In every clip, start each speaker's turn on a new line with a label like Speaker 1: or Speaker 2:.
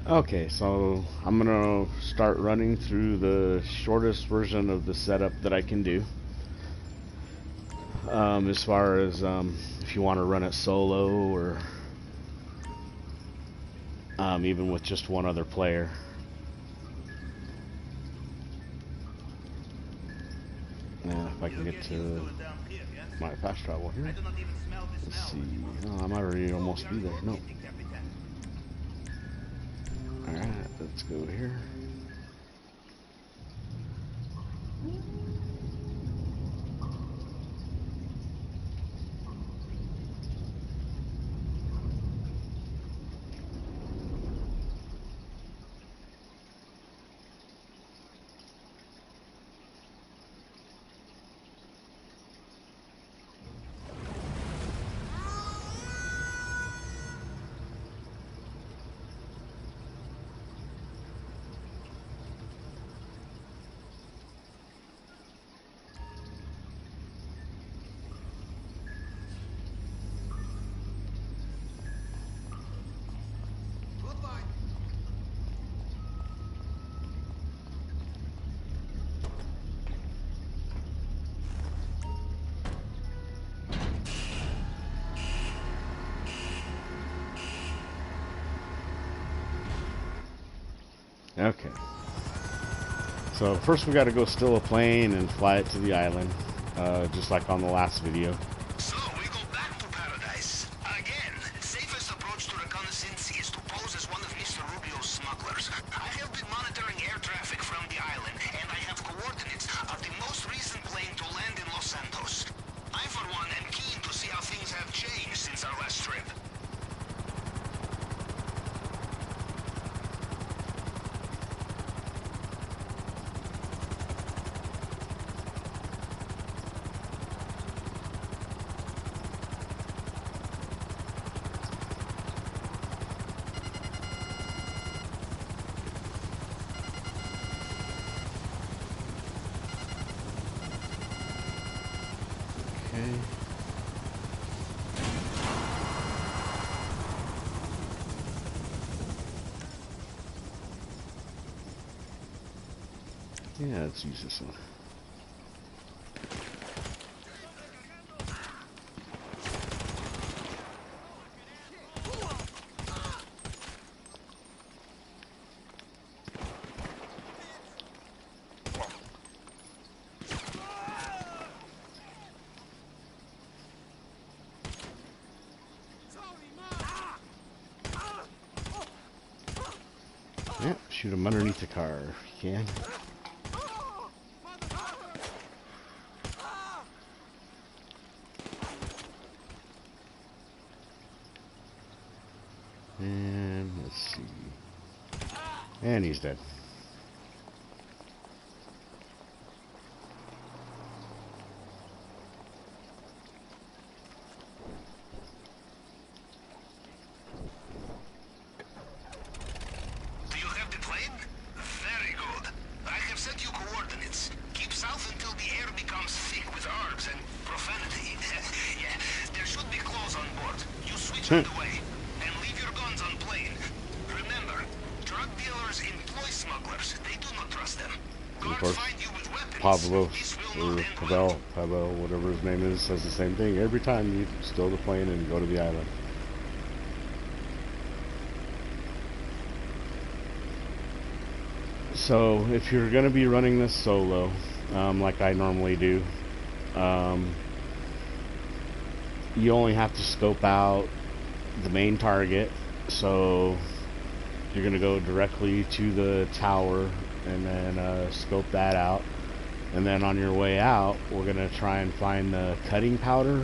Speaker 1: Okay, so I'm gonna start running through the shortest version of the setup that I can do. As far as if you want to run it solo or even with just one other player. If I can get to my fast travel here. Let's see. Oh, I might already almost be there. No. Alright, let's go here. Okay. So first we gotta go steal a plane and fly it to the island, just like on the last video.
Speaker 2: So we go back to paradise. Again, safest approach to reconnaissance is to pose as one of Mr. Rubio's smugglers. I have been monitoring air traffic from the island, and I have coordinates of the most recent plane to land in Los Santos. I, for one, am keen to see how things have changed since our last trip.
Speaker 1: Okay. Yeah, let's use this one. Yeah, shoot him underneath the car if you can. And let's see. And he's dead.
Speaker 2: Do you have the plane? Very good. I have sent you coordinates. Keep south until the air becomes thick with herbs and profanity. Yeah, there should be clothes on board. You switch on the way. And leave your guns on plane. Remember, drug dealers employ smugglers. They do not trust them.
Speaker 1: Of
Speaker 2: Guards
Speaker 1: course,
Speaker 2: find you with weapons.
Speaker 1: Pablo,
Speaker 2: This will
Speaker 1: or
Speaker 2: not end well.
Speaker 1: Pavel, whatever his name is, says the same thing. Every time you steal the plane and go to the island. So, if you're going to be running this solo, like I normally do, you only have to scope out the main target. So, you're going to go directly to the tower and then scope that out. And then on your way out, we're going to try and find the cutting powder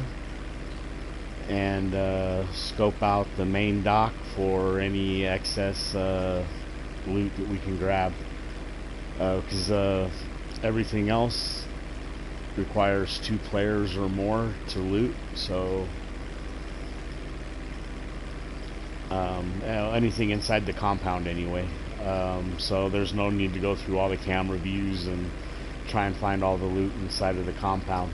Speaker 1: and scope out the main dock for any excess loot that we can grab. Because everything else requires 2 players or more to loot, so anything inside the compound anyway. So there's no need to go through all the camera views and try and find all the loot inside of the compound.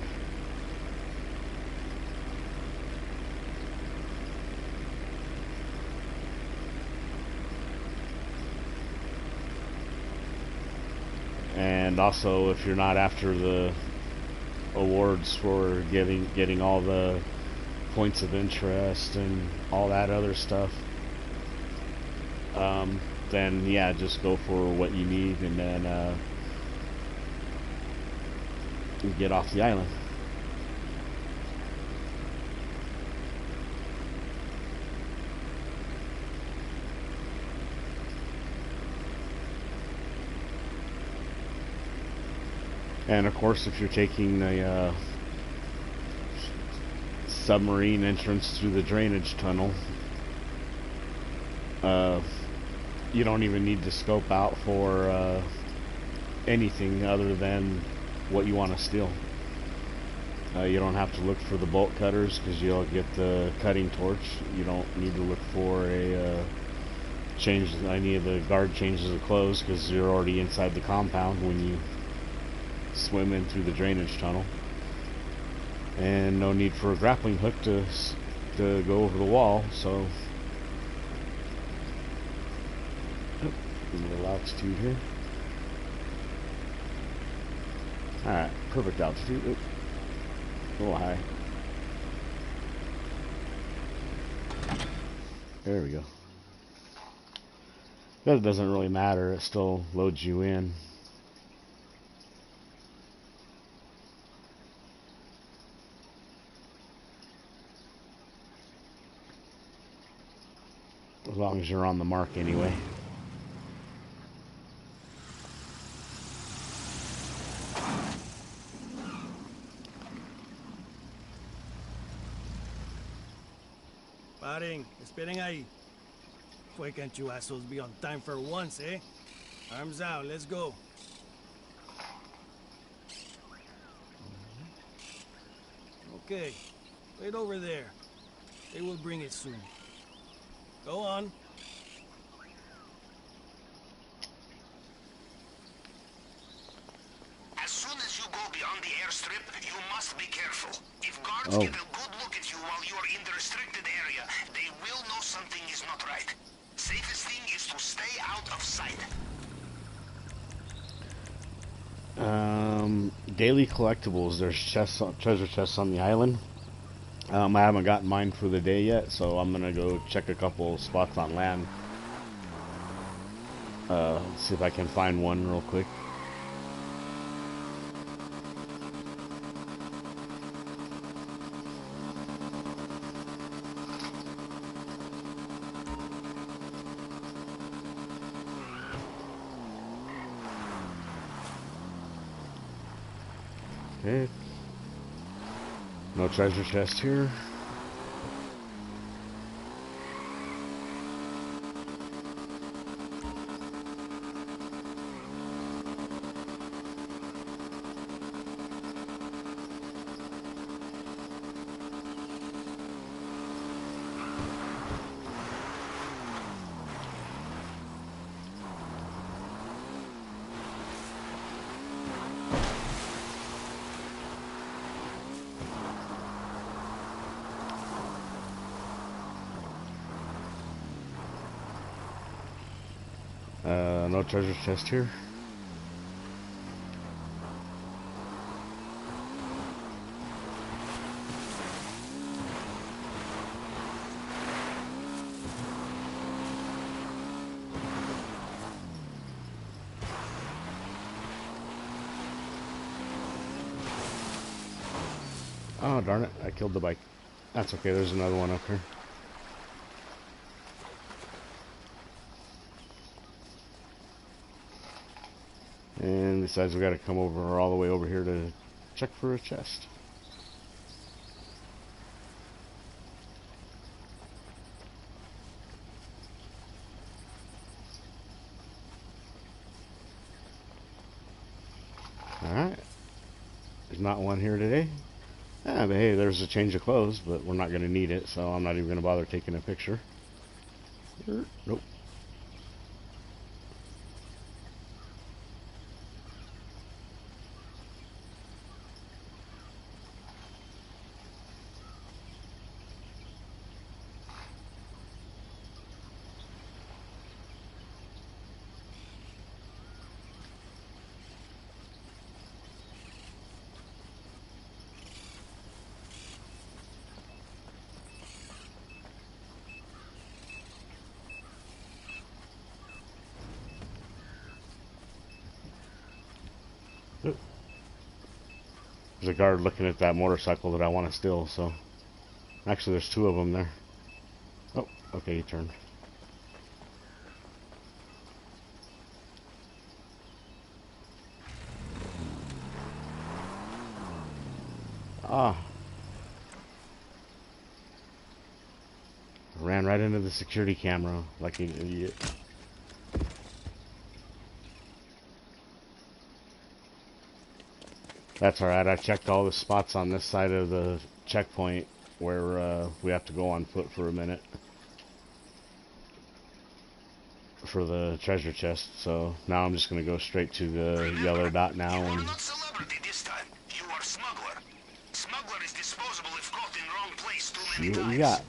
Speaker 1: And also, if you're not after the awards for getting all the points of interest and all that other stuff, then yeah, just go for what you need and then get off the island. And of course, if you're taking the submarine entrance through the drainage tunnel, uh, you don't even need to scope out for anything other than what you want to steal. You don't have to look for the bolt cutters because you'll get the cutting torch. You don't need to look for a change any of the guard changes of clothes because you're already inside the compound when you swim in through the drainage tunnel. And no need for a grappling hook to go over the wall. So, a little altitude here. Alright, perfect altitude. Oop, a little high. There we go. That doesn't really matter, it still loads you in. As long as you're on the mark anyway.
Speaker 3: Paren, esperen ahí. Why can't you assholes be on time for once, eh? Arms out, let's go. Okay, wait over there. They will bring it soon. Go on.
Speaker 2: As soon as you go beyond the airstrip, you must be careful. If guards
Speaker 1: Oh.
Speaker 2: get a good look at you while you are in the restricted area, they will know something is not right. Safest thing is to stay out of sight.
Speaker 1: Daily collectibles. There's treasure chests on the island. I haven't gotten mine for the day yet, so I'm gonna go check a couple spots on land. See if I can find one real quick. Okay. No treasure chest here. No treasure chest here. Oh, darn it. I killed the bike. That's okay. There's another one up here. And besides, we got to come over all the way over here to check for a chest. Alright. There's not one here today. Ah, but hey, there's a change of clothes, but we're not going to need it, so I'm not even going to bother taking a picture. Nope. There's a guard looking at that motorcycle that I want to steal, so... Actually, there's two of them there. Oh, okay, he turned. Ah. Ran right into the security camera like an idiot. That's alright, I checked all the spots on this side of the checkpoint where we have to go on foot for a minute for the treasure chest, so now I'm just going to go straight to the yellow dot now.
Speaker 2: You
Speaker 1: And
Speaker 2: are not celebrity this time. You are smuggler. Smuggler is disposable if caught in wrong place too
Speaker 1: see
Speaker 2: many
Speaker 1: what
Speaker 2: times.
Speaker 1: we got.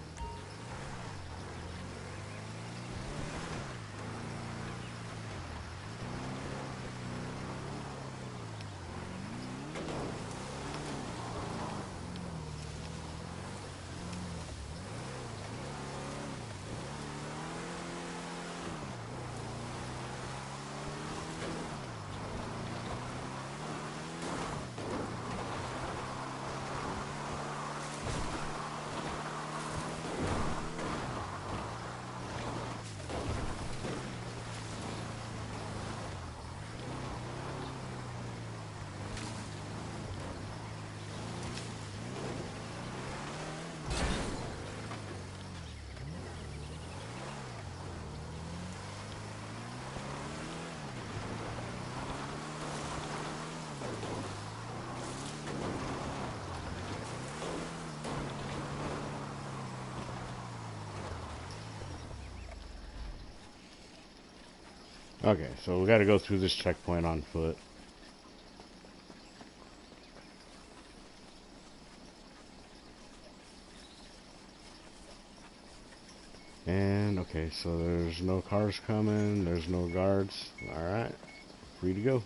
Speaker 1: Okay, so we got to go through this checkpoint on foot. And, okay, so there's no cars coming, there's no guards. Alright, free to go.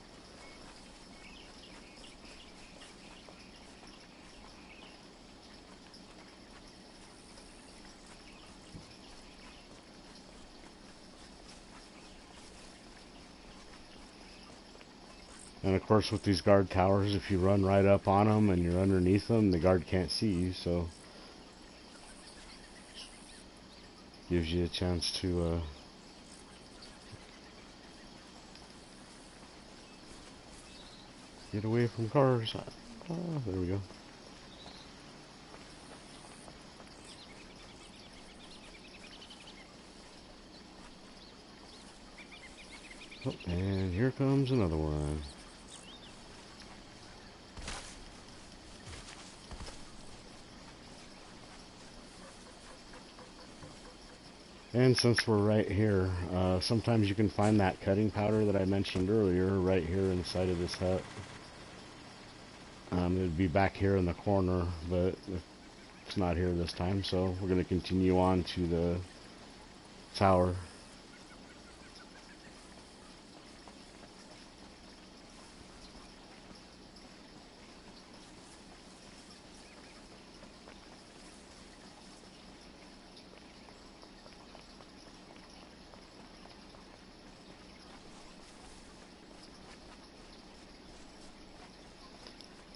Speaker 1: And of course with these guard towers, if you run right up on them and you're underneath them, the guard can't see you, so gives you a chance to get away from cars. Oh, there we go. Oh, and here comes another one. And since we're right here, sometimes you can find that cutting powder that I mentioned earlier right here inside of this hut. It would be back here in the corner, but it's not here this time, so we're going to continue on to the tower.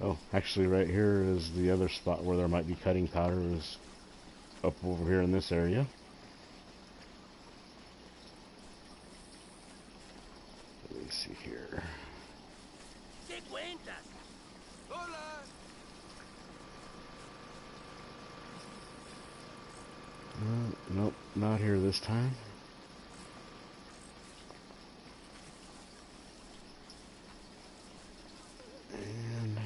Speaker 1: Oh, actually right here is the other spot where there might be cutting powder, is up over here in this area. Let me see here. Nope, not here this time. And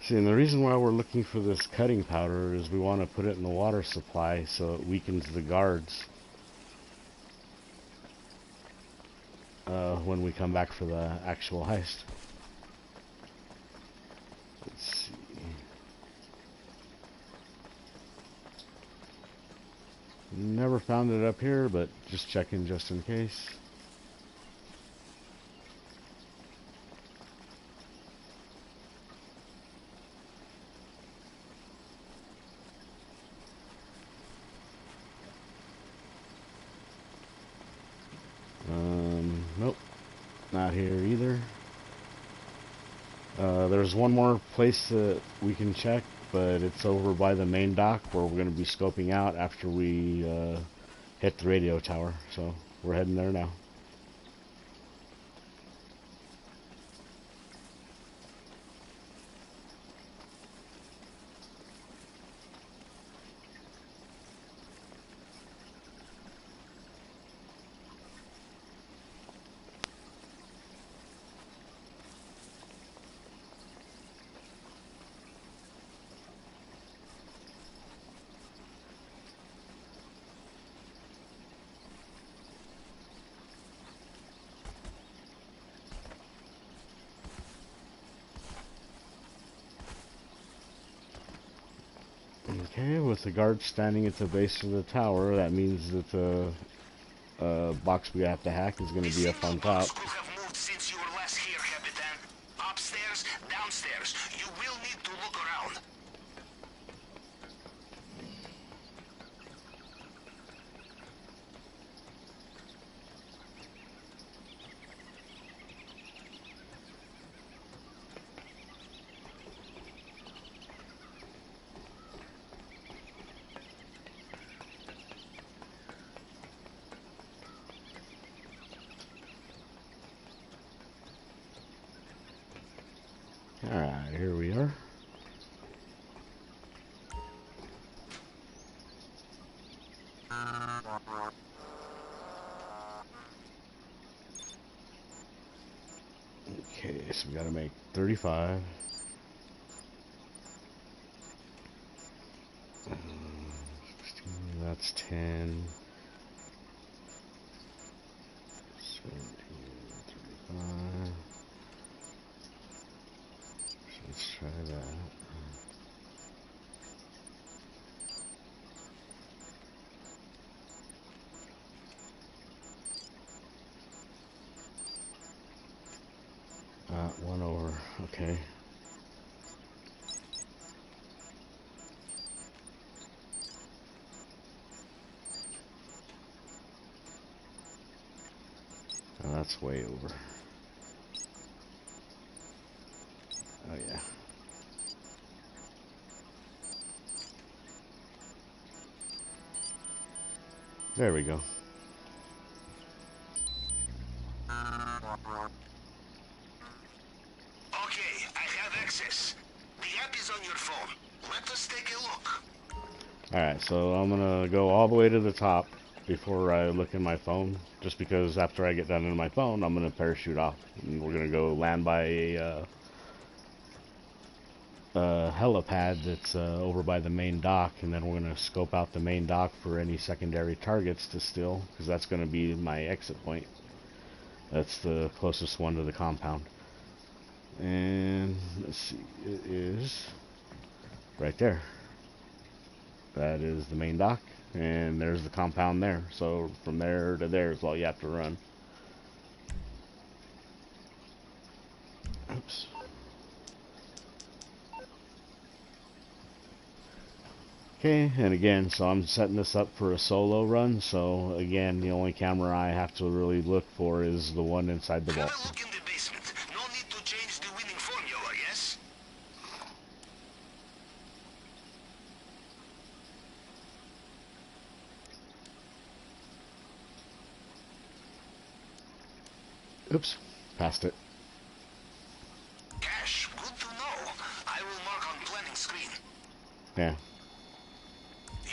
Speaker 1: see, and the reason why we're looking for this cutting powder is we want to put it in the water supply so it weakens the guards when we come back for the actual heist. Let's see. Never found it up here, but just checking just in case. Not here either. There's one more place that we can check, but it's over by the main dock where we're going to be scoping out after we hit the radio tower. So we're heading there now. Okay, with the guard standing at the base of the tower, that means that the box we have to hack is going to be up on top.
Speaker 2: Could have moved since you were last here, Capitan. Upstairs, downstairs. You will need to look around.
Speaker 1: Alright, here we are. Okay, so we gotta make 35. That's 10. 17, 35. So let's try that. One over. Okay. Oh, that's way over. Oh yeah. There we go.
Speaker 2: Okay, I have access. The app is on your phone. Let us take a look.
Speaker 1: Alright, so I'm gonna go all the way to the top before I look in my phone, just because after I get done in my phone, I'm gonna parachute off. And we're gonna go land by a helipad that's over by the main dock, and then we're gonna scope out the main dock for any secondary targets to steal, because that's gonna be my exit point. That's the closest one to the compound. And let's see, it is right there. That is the main dock, and there's the compound there. So from there to there is all you have to run. Oops. Okay, and again, so I'm setting this up for a solo run. So again, the only camera I have to really look for is the one inside the vault.
Speaker 2: Have a look in the basement. No need to change the winning formula, yes?
Speaker 1: Oops, passed it.
Speaker 2: Cash, good to know. I will mark on planning screen.
Speaker 1: Yeah.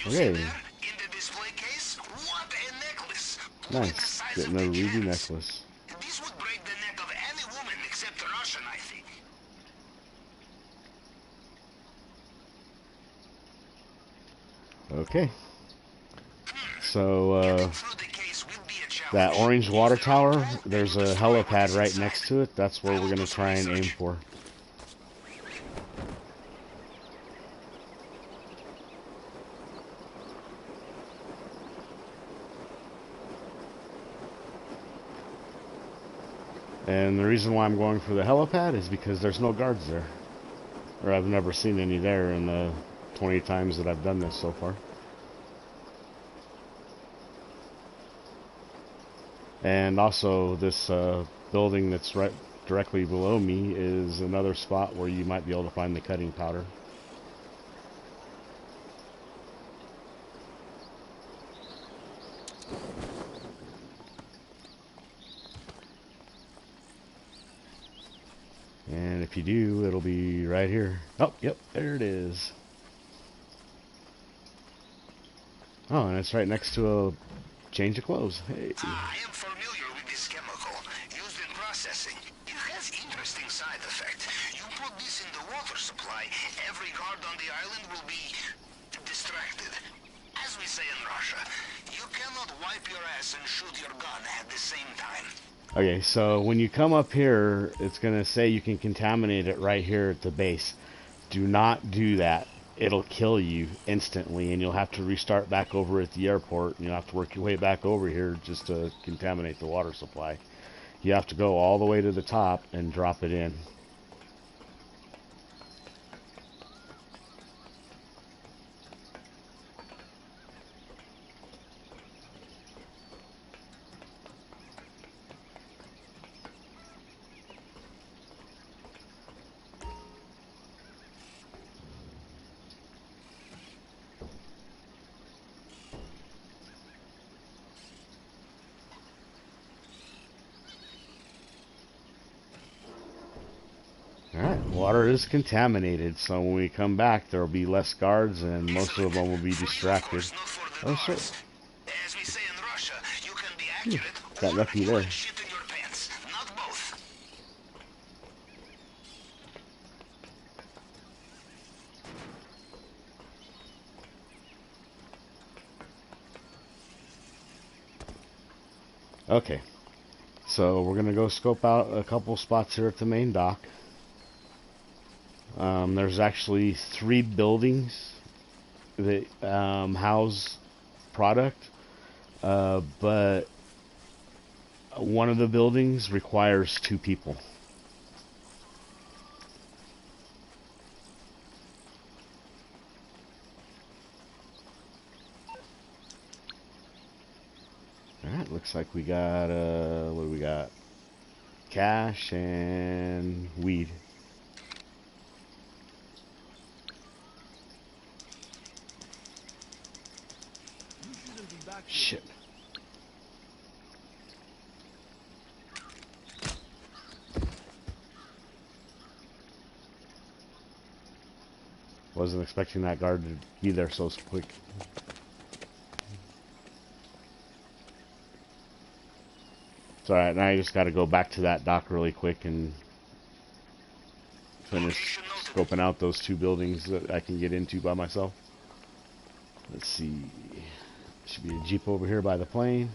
Speaker 2: You see
Speaker 1: Okay.
Speaker 2: there? In the display case? What a necklace! Look at the
Speaker 1: Nice.
Speaker 2: size
Speaker 1: Getting
Speaker 2: of
Speaker 1: a
Speaker 2: the
Speaker 1: ruby
Speaker 2: gems.
Speaker 1: necklace.
Speaker 2: This would break the neck of any woman except a Russian, I think.
Speaker 1: Okay. So
Speaker 2: Getting through the case will be a challenge.
Speaker 1: that orange water tower, there's a
Speaker 2: Destroy what
Speaker 1: helipad
Speaker 2: is
Speaker 1: right
Speaker 2: inside.
Speaker 1: next to it. That's where we're gonna try and aim for. And the reason why I'm going for the helipad is because there's no guards there. Or I've never seen any there in the 20 times that I've done this so far. And also this building that's right directly below me is another spot where you might be able to find the cutting powder. And if you do, it'll be right here. Oh, yep, there it is. Oh, and it's right next to a change of clothes. Hey.
Speaker 2: I am familiar with this chemical used in processing. It has interesting side effect. You put this in the water supply, every guard on the island will be distracted. As we say in Russia, you cannot wipe your ass and shoot your gun at the same time.
Speaker 1: Okay, so when you come up here, it's going to say you can contaminate it right here at the base. Do not do that. It'll kill you instantly, and you'll have to restart back over at the airport, and you'll have to work your way back over here just to contaminate the water supply. You have to go all the way to the top and drop it in. Alright, water is contaminated, so when we come back, there will be less guards, and most of them will be distracted. Oh, shit.
Speaker 2: As we say in Russia, you can be accurate
Speaker 1: Got lucky
Speaker 2: you
Speaker 1: there.
Speaker 2: can shit in your pants. Not both.
Speaker 1: Okay, so we're going to go scope out a couple spots here at the main dock. There's actually 3 buildings that house product, but one of the buildings requires 2 people. Alright, looks like we got, what do we got? Cash and weed. Shit. Wasn't expecting that guard to be there so quick. It's alright, now I just gotta go back to that dock really quick and finish scoping out those 2 buildings that I can get into by myself. Let's see. Should be a Jeep over here by the plane.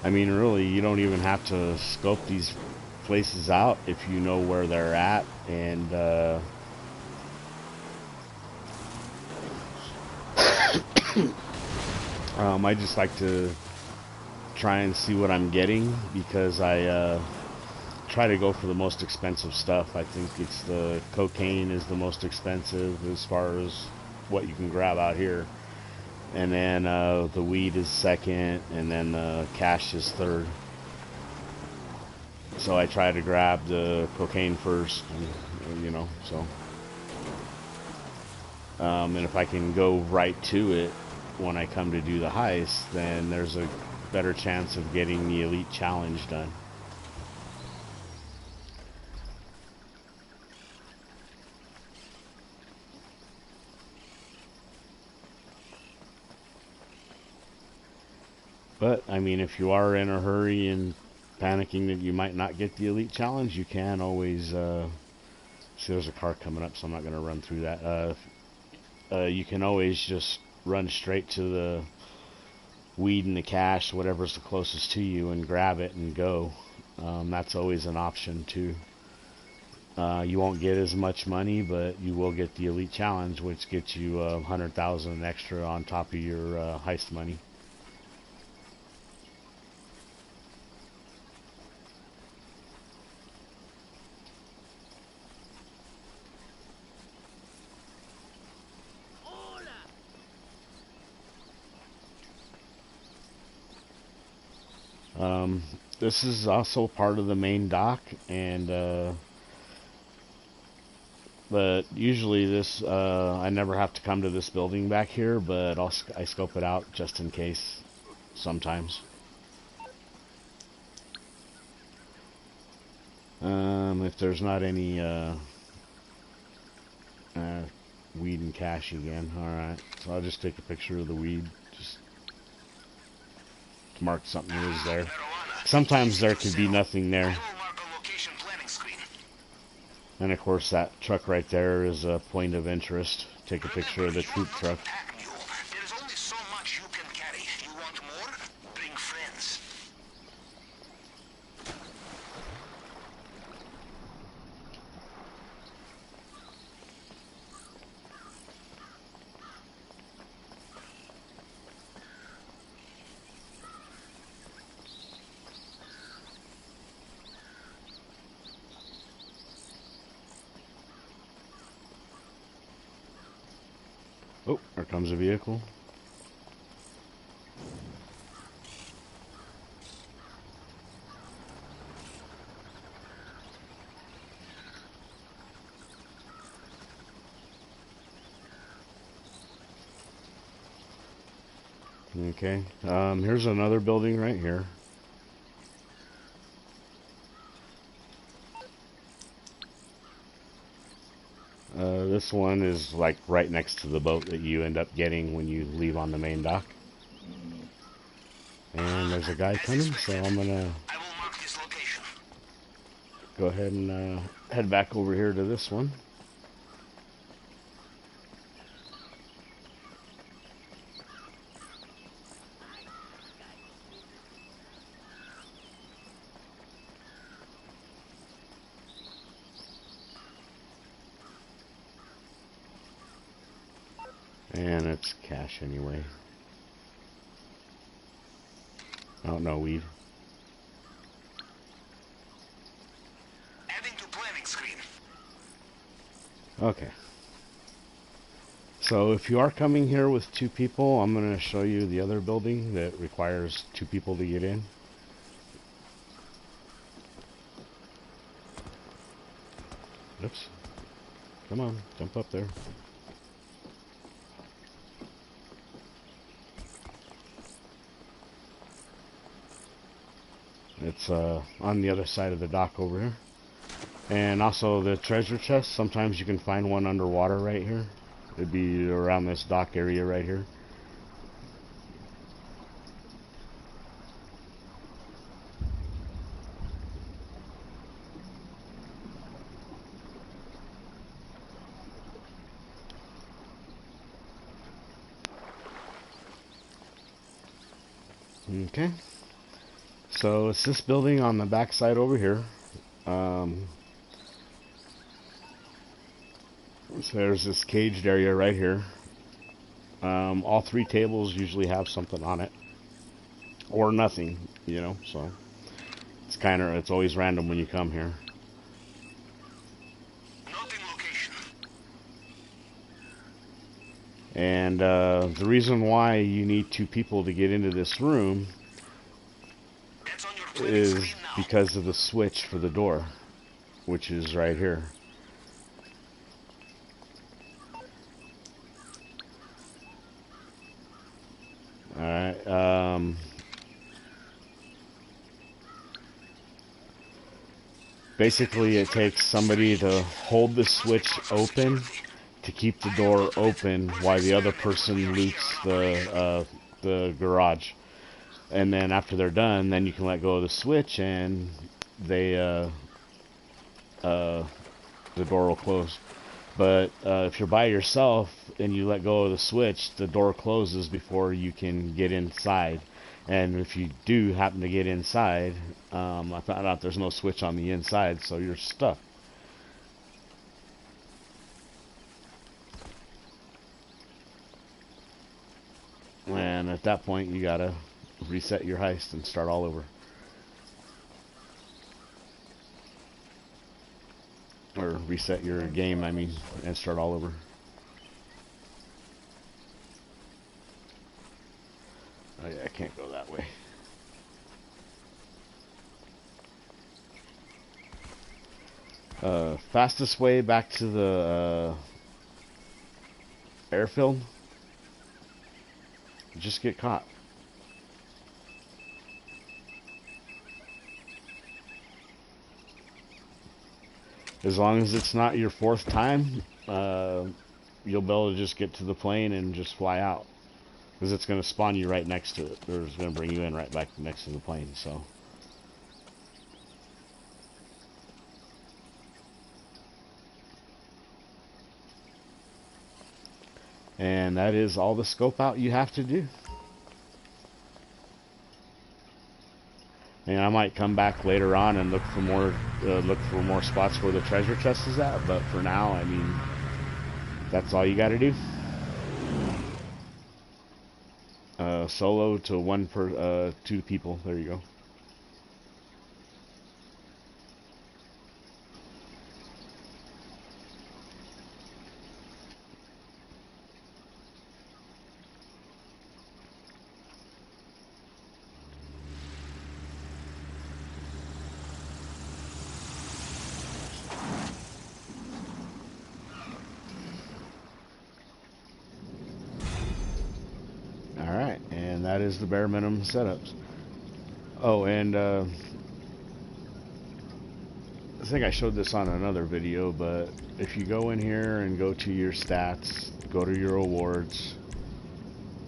Speaker 1: I mean, really, you don't even have to scope these places out if you know where they're at, and I just like to try and see what I'm getting, because I try to go for the most expensive stuff. I think it's the cocaine is the most expensive as far as what you can grab out here. And then the weed is second, and then the cash is third. So I try to grab the cocaine first, and, you know, so. And if I can go right to it when I come to do the heist, then there's a better chance of getting the elite challenge done. But, I mean, if you are in a hurry and panicking that you might not get the elite challenge, you can always, see there's a car coming up, so I'm not going to run through that. You can always just run straight to the weed and the cash, whatever's the closest to you, and grab it and go. That's always an option, too. You won't get as much money, but you will get the Elite Challenge, which gets you 100,000 extra on top of your heist money. This is also part of the main dock, and but usually this I never have to come to this building back here, but I scope it out just in case sometimes. If there's not any weed and cash again. Alright, so I'll just take a picture of the weed, just mark something is there. Sometimes there could be nothing there. And of course that truck right there is a point of interest. Take a picture of the troop truck.
Speaker 2: There's only so much you can carry. You want more? Bring friends.
Speaker 1: Oh, there comes a vehicle. Okay, here's another building right here. This one is like right next to the boat that you end up getting when you leave on the main dock. And there's a guy coming, so I'm gonna go ahead and head back over here to this one. And it's cash anyway. Oh, no weed.
Speaker 2: Adding to planning screen.
Speaker 1: Okay. So if you are coming here with 2 people, I'm going to show you the other building that requires 2 people to get in. Oops. Come on, jump up there. It's on the other side of the dock over here. And also the treasure chest, sometimes you can find one underwater right here. It'd be around this dock area right here. Okay. So it's this building on the back side over here. So there's this caged area right here. All 3 tables usually have something on it, or nothing, you know. So it's always random when you come here.
Speaker 2: Noting location.
Speaker 1: And the reason why you need 2 people to get into this room is because of the switch for the door, which is right here. Alright, basically it takes somebody to hold the switch open to keep the door open while the other person loots the garage. And then after they're done, then you can let go of the switch and the door will close. But if you're by yourself and you let go of the switch, the door closes before you can get inside. And if you do happen to get inside, I found out there's no switch on the inside, so you're stuck. that point, you gotta reset your heist and start all over. Or reset your game, I mean, and start all over. Oh yeah, I can't go that way. Fastest way back to the airfield, just get caught. As long as it's not your fourth time, you'll be able to just get to the plane and just fly out. Because it's going to spawn you right next to it. Or it's going to bring you in right back next to the plane, so. And that is all the scope out you have to do. And I might come back later on and look for more spots where the treasure chest is at. But for now, I mean, that's all you got to do. Solo to 2 people. There you go. Alright, and that is the bare minimum setups. Oh, and I think I showed this on another video, but if you go in here and go to your stats, go to your awards,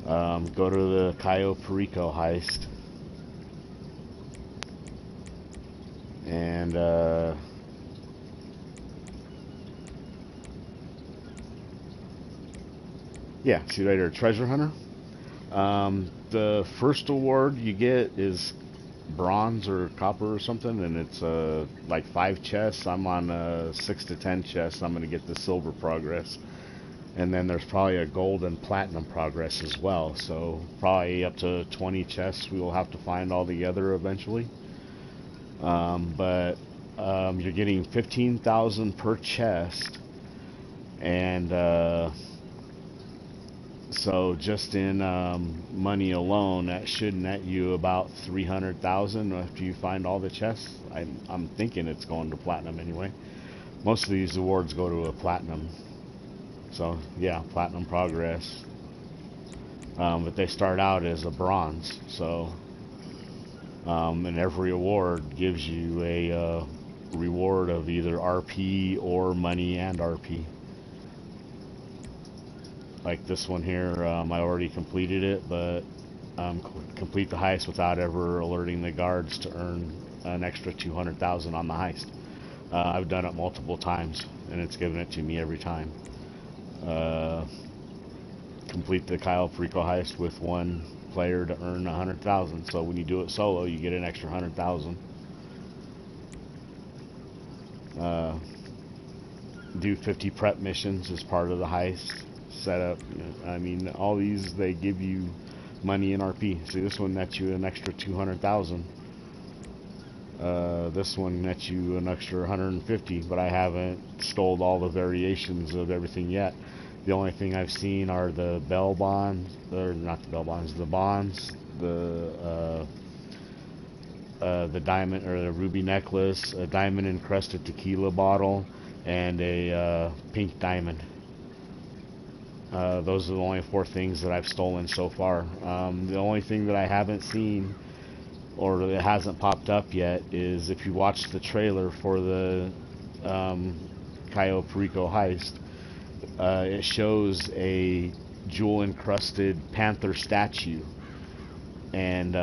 Speaker 1: go to the Cayo Perico heist, and yeah, see right here, treasure hunter. The first award you get is bronze or copper or something, and it's like 5 chests. I'm on 6 to 10 chests. I'm going to get the silver progress, and then there's probably a gold and platinum progress as well, so probably up to 20 chests we will have to find all together eventually. But you're getting 15,000 per chest, and so just in money alone, that should net you about 300,000 after you find all the chests. I'm thinking it's going to platinum anyway. Most of these awards go to a platinum. So yeah, platinum progress. But they start out as a bronze. So and every award gives you a reward of either RP or money and RP. Like this one here, I already completed it, but complete the heist without ever alerting the guards to earn an extra 200,000 on the heist. I've done it multiple times, and it's given it to me every time. Complete the Cayo Perico heist with 1 player to earn 100,000. So when you do it solo, you get an extra 100,000. Do 50 prep missions as part of the heist. Setup. I mean, all these, they give you money in RP. See, this one nets you an extra 200,000. This one nets you an extra 150, but I haven't stole all the variations of everything yet. The only thing I've seen are the bell bonds, or not the bell bonds, the bonds, the diamond or the ruby necklace, a diamond encrusted tequila bottle, and a pink diamond. Those are the only 4 things that I've stolen so far. The only thing that I haven't seen, or that hasn't popped up yet, is if you watch the trailer for the Cayo Perico heist, it shows a jewel encrusted panther statue and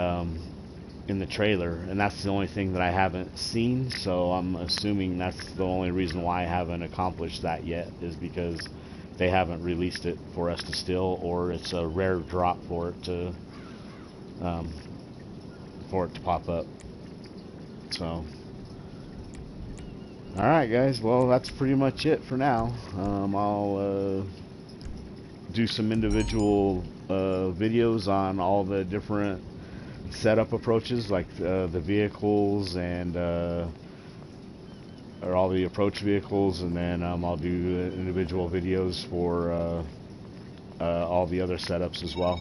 Speaker 1: in the trailer, and that's the only thing that I haven't seen, so I'm assuming that's the only reason why I haven't accomplished that yet, is because they haven't released it for us to steal, or it's a rare drop for it to pop up. So alright guys, well that's pretty much it for now. I'll do some individual videos on all the different setup approaches, like the vehicles and or all the approach vehicles, and then I'll do individual videos for all the other setups as well.